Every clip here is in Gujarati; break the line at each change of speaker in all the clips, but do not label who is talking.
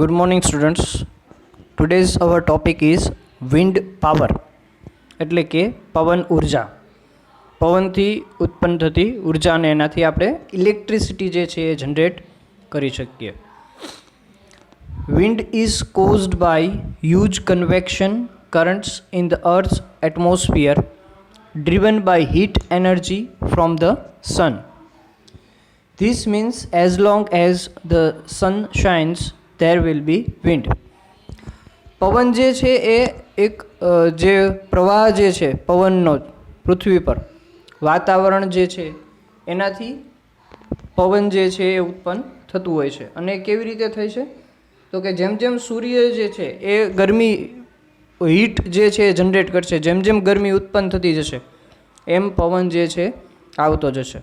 Good morning, students. Today's our topic is wind power. એટલે કે પવન ઉર્જા. પવનથી ઉત્પન્ન થતી ઉર્જાને એનાથી આપણે ઇલેક્ટ્રિસિટી જે છે એ જનરેટ કરી શકીએ. Wind is caused by huge convection currents in the Earth's atmosphere driven by heat energy from the sun. This means as long as the sun shines, there will be wind. પવન જે છે એ એક જે પ્રવાહ જે છે પવનનો પૃથ્વી પર વાતાવરણ જે છે એનાથી પવન જે છે એ ઉત્પન્ન થતું હોય છે. અને કેવી રીતે થાય છે તો કે જેમ જેમ સૂર્ય જે છે એ ગરમી હીટ જે છે એ જનરેટ કરશે, જેમ જેમ ગરમી ઉત્પન્ન થતી જશે એમ પવન જે છે આવતો જશે.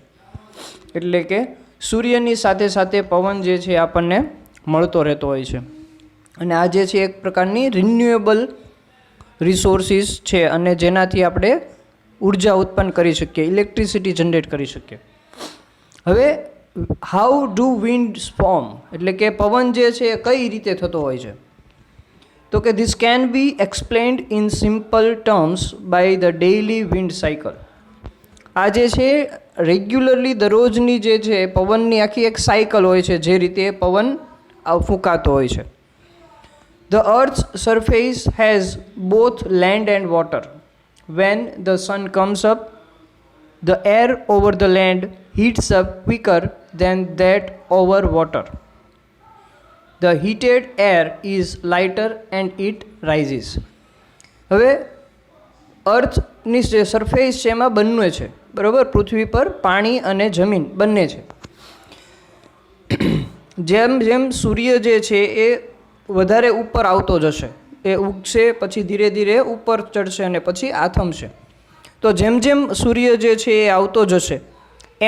એટલે કે સૂર્યની સાથે સાથે પવન જે છે આપણને મળતો રહેતો હોય છે. અને આ જે છે એક પ્રકારની રિન્યુએબલ રિસોર્સિસ છે અને જેનાથી આપણે ઉર્જા ઉત્પન્ન કરી શકીએ, ઇલેક્ટ્રિસિટી જનરેટ કરી શકીએ. હવે હાઉ ડુ વિન્ડ્સ ફોર્મ, એટલે કે પવન જે છે એ કઈ રીતે થતો હોય છે તો કે this can be explained in simple terms by the daily wind cycle. આ જે છે રેગ્યુલરલી દરરોજની જે છે પવનની આખી એક સાયકલ હોય છે, જે રીતે પવન ફૂંકાતો હોય છે. The Earth's surface has both land and water. When the sun comes up, the air over the land heats up quicker than that over water. The heated air is lighter and it rises. હવે અર્થની જે સરફેસ છે એમાં બંને છે, બરાબર. પૃથ્વી પર પાણી અને જમીન બંને છે. જેમ જેમ સૂર્ય જે છે એ વધારે ઉપર આવતો જશે, એ ઉગશે, પછી ધીરે ધીરે ઉપર ચડશે અને પછી આથમશે. તો જેમ જેમ સૂર્ય જે છે એ આવતો જશે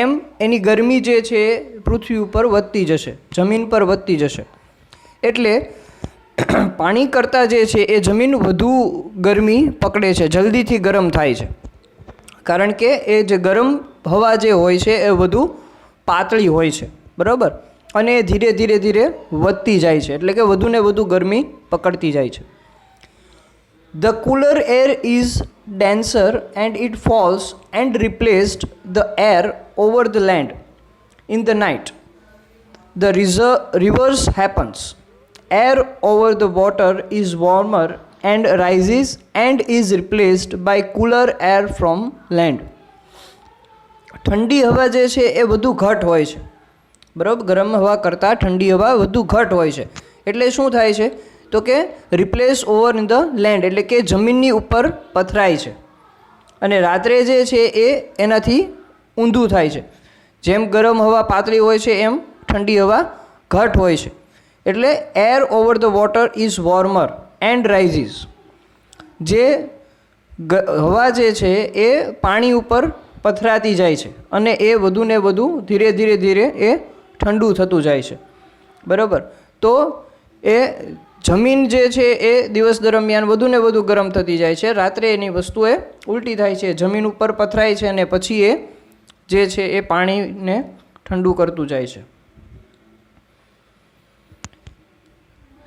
એમ એની ગરમી જે છે એ પૃથ્વી ઉપર વધતી જશે, જમીન પર વધતી જશે. એટલે પાણી કરતાં જે છે એ જમીન વધુ ગરમી પકડે છે, જલ્દીથી ગરમ થાય છે. કારણ કે એ જે ગરમ હવા જે હોય છે એ વધુ પાતળી હોય છે, બરાબર. અને એ ધીરે ધીરે ધીરે વધતી જાય છે, એટલે કે વધુ ને વધુ ગરમી પકડતી જાય છે. The cooler air is denser and it falls and replaced the air over the land in the night. The reverse happens. Air over the water is warmer and rises and is replaced by cooler air from land. ઠંડી હવા જે છે એ વધુ ઘટ હોય છે, બરાબર. ગરમ હવા કરતાં ઠંડી હવા વધુ ઘટ હોય છે. એટલે શું થાય છે તો કે replace over in the land, એટલે કે જમીનની ઉપર પથરાય છે. અને રાત્રે જે છે એ એનાથી ઊંધું થાય છે. જેમ ગરમ હવા પાતળી હોય છે એમ ઠંડી હવા ઘટ હોય છે. એટલે air over the water is warmer and rises. જે હવા જે છે એ પાણી ઉપર પથરાતી જાય છે અને એ વધુ ને વધુ ધીરે ધીરે ધીરે એ ઠંડુ થતું જાય છે, બરાબર. તો એ જમીન જે છે એ દિવસ દરમિયાન વધુ ને વધુ ગરમ થતી જાય છે, રાત્રે એની વસ્તુ એ ઉલટી થાય છે, જમીન ઉપર પથરાય છે અને પછી એ જે છે એ પાણીને ઠંડુ કરતું જાય છે.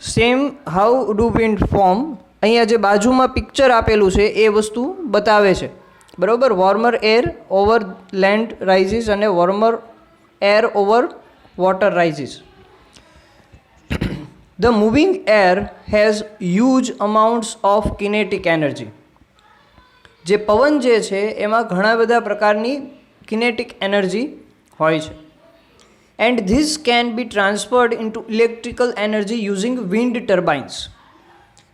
Same how do wind form. અહીંયા જે બાજુમાં પિક્ચર આપેલું છે એ વસ્તુ બતાવે છે, બરાબર. Warmer air over land rises અને warmer air over water rises. The moving air has huge amounts of kinetic energy. જે પવન જે છે એમાં ઘણા બધા પ્રકારની કિનેટિક એનર્જી હોય છે. And this can be transferred into electrical energy using wind turbines.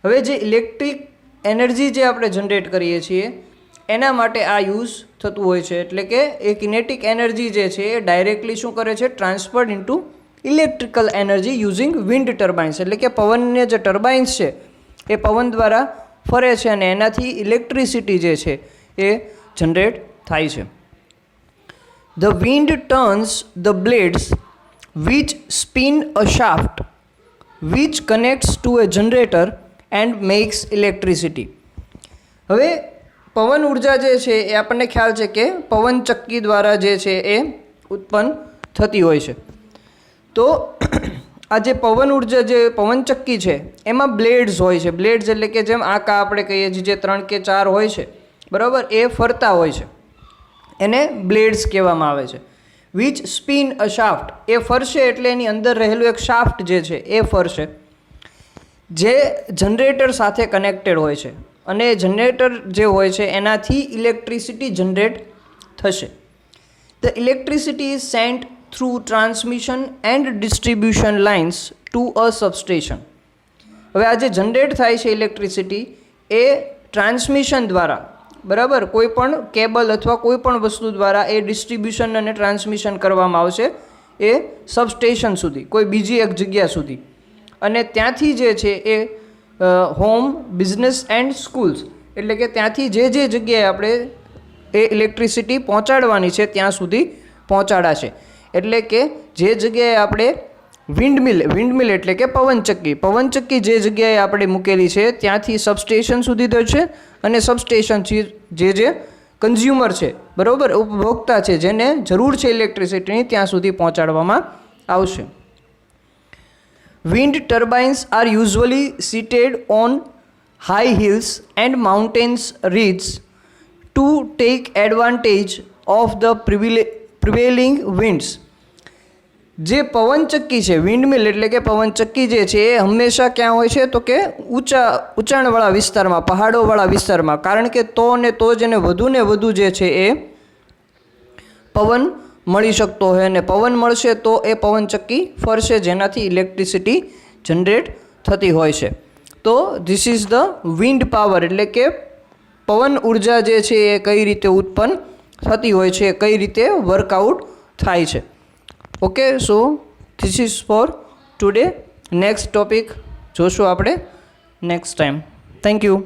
હવે જે ઇલેક્ટ્રિક એનર્જી જે આપણે જનરેટ કરીએ છીએ એના માટે આ યુઝ થતું હોય છે. એટલે કે એ કિનેટિક એનર્જી જે છે એ ડાયરેક્ટલી શું કરે છે, transferred into electrical energy using wind turbines. એટલે કે પવનને જે ટર્બાઇન્સ છે એ પવન દ્વારા ફરે છે અને એનાથી ઇલેક્ટ્રિસિટી જે છે એ જનરેટ થાય છે. The wind turns the blades which spin a shaft which connects to a generator and makes electricity. હવે પવન ઉર્જા જે છે એ આપણને ખ્યાલ છે કે પવન ચક્કી દ્વારા જે છે એ ઉત્પન્ન થતી હોય છે. તો આ જે પવન ઉર્જા જે પવનચક્કી છે એમાં બ્લેડ્સ હોય છે. બ્લેડ્સ એટલે કે જેમ આકા આપણે કહીએ છીએ જે 3 કે 4 હોય છે, બરાબર, એ ફરતા હોય છે, એને બ્લેડ્સ કહેવામાં આવે છે. વિચ સ્પિન અ શાફ્ટ, એ ફરશે એટલે એની અંદર રહેલું એક શાફ્ટ જે છે એ ફરશે, જે જનરેટર સાથે કનેક્ટેડ હોય છે, અને જનરેટર જે હોય છે એનાથી ઇલેક્ટ્રિસિટી જનરેટ થશે. The electricity is sent through transmission and distribution lines to a substation. હવે આ જે જનરેટ થાય છે ઇલેક્ટ્રિસિટી એ ટ્રાન્સમિશન દ્વારા, બરાબર, કોઈ પણ કેબલ અથવા કોઈ પણ વસ્તુ દ્વારા એ ડિસ્ટ્રીબ્યુશન અને ટ્રાન્સમિશન કરવામાં આવશે એ સબસ્ટેશન સુધી, કોઈ બીજી એક જગ્યા સુધી, અને ત્યાંથી જે છે એ હોમ, બિઝનેસ એન્ડ સ્કૂલ્સ, એટલે કે ત્યાંથી જે જે જગ્યાએ આપણે એ ઇલેક્ટ્રિસિટી પહોંચાડવાની છે ત્યાં સુધી પહોંચાડાશે. એટલે કે જે જગ્યાએ આપણે વિન્ડમિલ એટલે કે પવનચક્કી જે જગ્યાએ આપણે મૂકેલી છે ત્યાંથી સબસ્ટેશન સુધી જશે, અને સબસ્ટેશનથી જે કન્ઝ્યુમર છે, બરાબર, ઉપભોક્તા છે, જેને જરૂર છે ઇલેક્ટ્રિસિટીની, ત્યાં સુધી પહોંચાડવામાં આવશે. Wind turbines are usually sited on high hills and mountain ridges to take advantage of the prevailing winds. જે પવનચક્કી છે, વિન્ડમિલ એટલે કે પવનચક્કી જે છે એ હંમેશા ક્યાં હોય છે તો કે ઊંચાણવાળા વિસ્તારમાં, પહાડોવાળા વિસ્તારમાં, કારણ કે તો જ એને વધુ જે છે એ પવન મળી શકતો હોય, અને પવન મળશે તો એ પવનચક્કી ફરશે, જેનાથી ઇલેક્ટ્રિસિટી જનરેટ થતી હોય છે. તો this is the wind power, એટલે કે પવન ઉર્જા જે છે એ કઈ રીતે ઉત્પન્ન થતી હોય છે, કઈ રીતે વર્કઆઉટ થાય છે. Okay, so this is four today. Next topic જોશું આપણે નેક્સ્ટ ટાઈમ. Thank you.